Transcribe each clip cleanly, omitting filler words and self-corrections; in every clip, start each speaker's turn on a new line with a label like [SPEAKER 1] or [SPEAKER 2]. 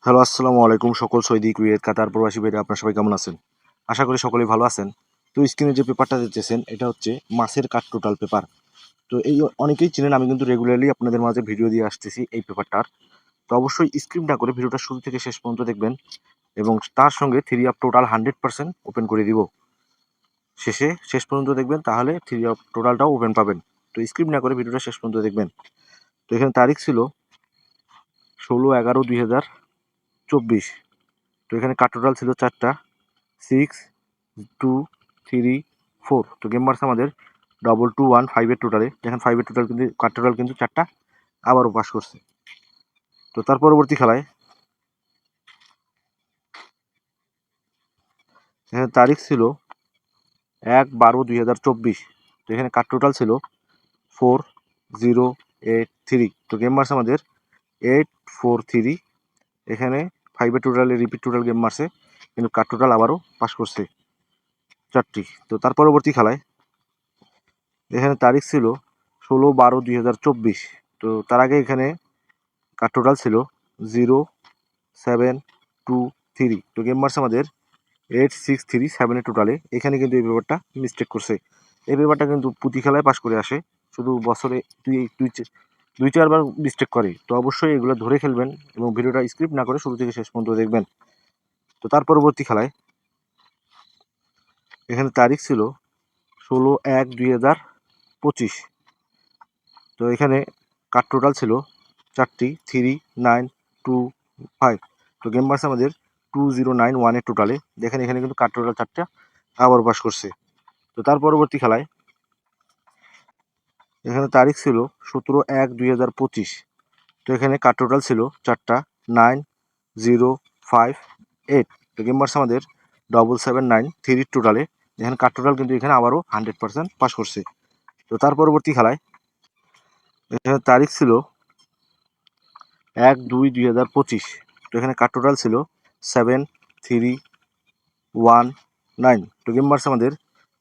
[SPEAKER 1] Hello, আসসালামু আলাইকুম সকল সৌদি, কুয়েত, কাতার প্রবাসী ভাইরা আপনারা সবাই কেমন আছেন? আশা করি সকলেই ভালো আছেন। তো স্ক্রিনে যে পেপারটা দেখতেছেন এটা হচ্ছে মাসের কাঠ টোটাল পেপার। তো এই অনেকেই চিনেন, আমি কিন্তু রেগুলারলি আপনাদের মাঝে ভিডিও দিয়ে আসতেছি এই পেপারটার। তো অবশ্যই স্কিপ না করে ভিডিওটা শুরু থেকে শেষ পর্যন্ত দেখবেন এবং তার সঙ্গে থ্রি অফ টোটাল 100% ওপেন করে দিব। শেষ পর্যন্ত দেখবেন, তাহলে থ্রি অফ টোটালটাও ওপেন পাবেন। তো স্কিপ না করে ভিডিওটা শেষ পর্যন্ত দেখবেন। তো এখানে তারিখ ছিল 16/11/2024। তো এখানে কাঠ টোটাল ছিল 4টা, 6, 2, 3, 4। তো গেম মারছে আমাদের 2, 2, 1, 5 এর টোটালে। দেখেন 5 এর টোটাল কিন্তু কাঠ টোটাল কিন্তু 4টা আবারও পাস করছে। তো তার পরবর্তী খেলায় এখানে তারিখ ছিল 1/12/2024। তো এখানে কাঠ টোটাল ছিল 4083। তো গেম মারছে আমাদের 843। এখানে 5 এর টোটালে রিপিট টোটাল গেম মারছে, কিন্তু কাঠ টোটাল আবারও পাস করছে 4টি। তো তার পরবর্তী খেলায় এখানে তারিখ ছিল 16/12/2024। তো তার আগে এখানে কাঠ টোটাল ছিল 0723। তো গেম মারছে আমাদের 8637 এর টোটালে। এখানে কিন্তু এই পেপারটা মিস্টেক করছে। এই পেপারটা কিন্তু প্রতি খেলায় পাস করে আসে, শুধু বছরে দুই দুই দুই চারবার মিস্টেক করে। তো অবশ্যই এগুলো ধরে খেলবেন এবং ভিডিওটা স্ক্রিপ্ট না করে শুরু থেকে শেষ পর্যন্ত দেখবেন। তো তার পরবর্তী খেলায় এখানে তারিখ ছিল 16/1/2025। তো এখানে কাঠ টোটাল ছিল 4টি, 3925। তো গেম মারছে আমাদের 2091 এর টোটালে। দেখেন এখানে কিন্তু কাঠ টোটাল 4টা আবার পাস করছে। তো তার পরবর্তী খেলায় এখানে তারিখ ছিল 17/1/2025। তো এখানে কাঠ টোটাল ছিল 4টা, 9058। তো গেম মারছে আমাদের 7793 টোটালে। এখানে কাঠ টোটাল কিন্তু এখানে আবারও 100% পাস করছে। তো তার পরবর্তী খেলায় এখানে তারিখ ছিল 1/2/2025। তো এখানে কাঠ টোটাল ছিল 7319। তো গেম মারছে আমাদের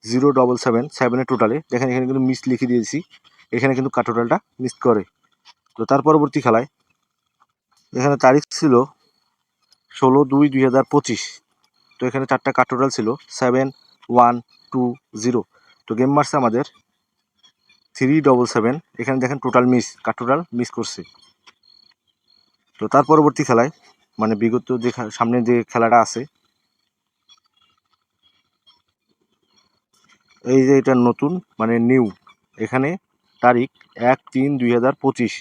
[SPEAKER 1] 0777 এর টোটালে। দেখেন এখানে কিন্তু মিস লিখে দিয়েছি, এখানে কিন্তু কাঠ টোটালটা মিস করে। তো তার পরবর্তী খেলায় এখানে তারিখ ছিল 16/2/2025। তো এখানে 4টা কাঠ টোটাল ছিল 7120। তো গেম মারছে আমাদের 377। এখানে দেখেন টোটাল মিস, কাঠ টোটাল মিস করছে। তো তার পরবর্তী খেলায় মানে বিগত যে সামনে যে খেলাটা আছে, এই যে এটা নতুন মানে নিউ, এখানে তারিখ 1/3/2025।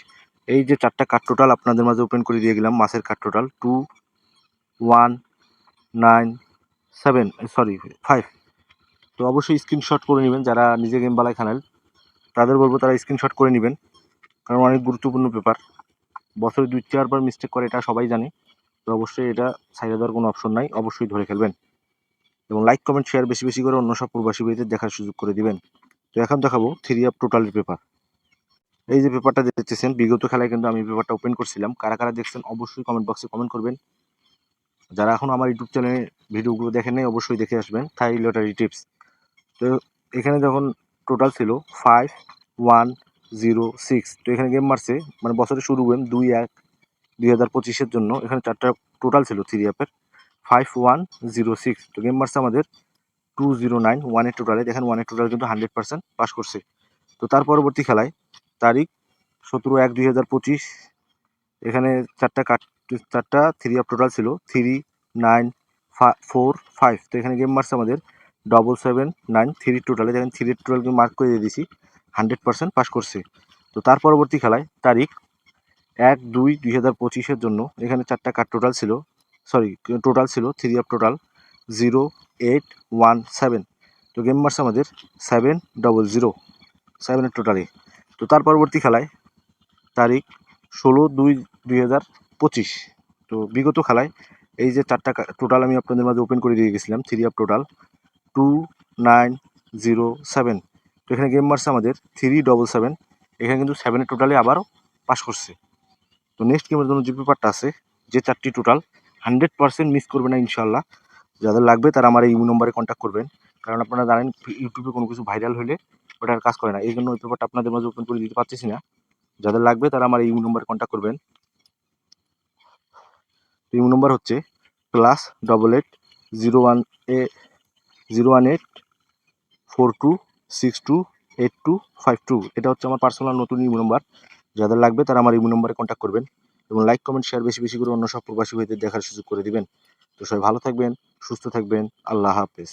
[SPEAKER 1] এই যে 4টা কাঠ টোটাল আপনাদের মাঝে ওপেন করে দিয়ে গেলাম, মাসের কাঠ টোটাল 2197, সরি 5। তো অবশ্যই স্ক্রিনশট করে নেবেন, যারা নিজে গেম বালায় খেলেন তাদের বলবো তারা স্ক্রিনশট করে নেবেন, কারণ অনেক গুরুত্বপূর্ণ পেপার। বছরে 2-4বার মিস্টেক করে, এটা সবাই জানে। তো অবশ্যই এটা ছাইড়া দেওয়ার কোনো অপশন নাই, অবশ্যই ধরে খেলবেন এবং লাইক কমেন্ট শেয়ার বেশি বেশি করে অন্য সব প্রবাসী ভাইদের দেখার সুযোগ করে দিবেন। তো এখন দেখাবো থ্রি অফ টোটালের পেপার। এই যে পেপারটা দেখতেছেন, বিগত খেলায় কিন্তু আমি পেপারটা ওপেন করছিলাম। কারা কারা দেখছেন অবশ্যই কমেন্ট বক্সে কমেন্ট করবেন। যারা এখন আমার ইউটিউব চ্যানেলে ভিডিওগুলো দেখেন নাই অবশ্যই দেখে আসবেন, থাই লটারি টিপস। তো এখানে যখন টোটাল ছিল 5106। তো এখানে গেম মারছে মানে বছরের শুরু গেম 2/1/2025 জন্য। এখানে 4টা টোটাল ছিল থ্রি অ্যাপের 5106। তো গেম মারছে আমাদের 2091 এর টোটালে। দেখেন 1 এর টোটাল কিন্তু 100% পাস করছে। তো তার পরবর্তী খেলায় তারিখ 17/1/2025। এখানে 4টা থ্রি অফ টোটাল ছিল 3945। তো এখানে গেম মারছে আমাদের 7793 টোটালে। দেখেন 3 এর টোটাল মার্ক করে দিয়ে দিয়েছি, 100% পাস করছে। তো তার পরবর্তী খেলায় তারিখ 1/2/2025 জন্য এখানে 4টা কার্ড টোটাল ছিল, সরি টোটাল ছিল থ্রি অফ টোটাল 0817। তো গেম মারছে আমাদের 700 এর টোটালে। তো তার পরবর্তী খেলায় তারিখ 16/2/2025। তো বিগত খেলায় এই যে 4টা টোটাল আমি আপনাদের মাঝে ওপেন করে দিয়ে গেছিলাম, থ্রি অফ টোটাল 2907। তো এখানে গেম মারছে আমাদের 377। এখানে কিন্তু 7 টোটালে আবারও পাস করছে। তো নেক্সট গেমের জন্য যে পেপারটা আছে, যে 4টি টোটাল 100% মিস করবে না ইনশাল্লাহ। যাদের লাগবে তারা আমার এই নম্বরে কন্ট্যাক্ট করবেন, কারণ আপনারা জানেন ইউটিউবে কোনো কিছু ভাইরাল হলে ওটা আর কাজ করে না। এই জন্য ওই পেপারটা আপনাদের মাঝে ওপেন করে দিতে পারতেছি না। যাদের লাগবে তারা আমার এই নম্বরে কন্ট্যাক্ট করবেন। তো ইমো নাম্বার হচ্ছে +880142628252। এটা হচ্ছে আমার পার্সোনাল নতুন ইমো নাম্বার। যাদের লাগবে তারা আমার ইমো নাম্বারে কন্ট্যাক্ট করবেন এবং লাইক, কমেন্ট, শেয়ার বেশি বেশি করে অন্য সব প্রবাসী ভাইদের দেখার সুযোগ করে দিবেন। তো সবাই ভালো থাকবেন, সুস্থ থাকবেন। আল্লাহ হাফেজ।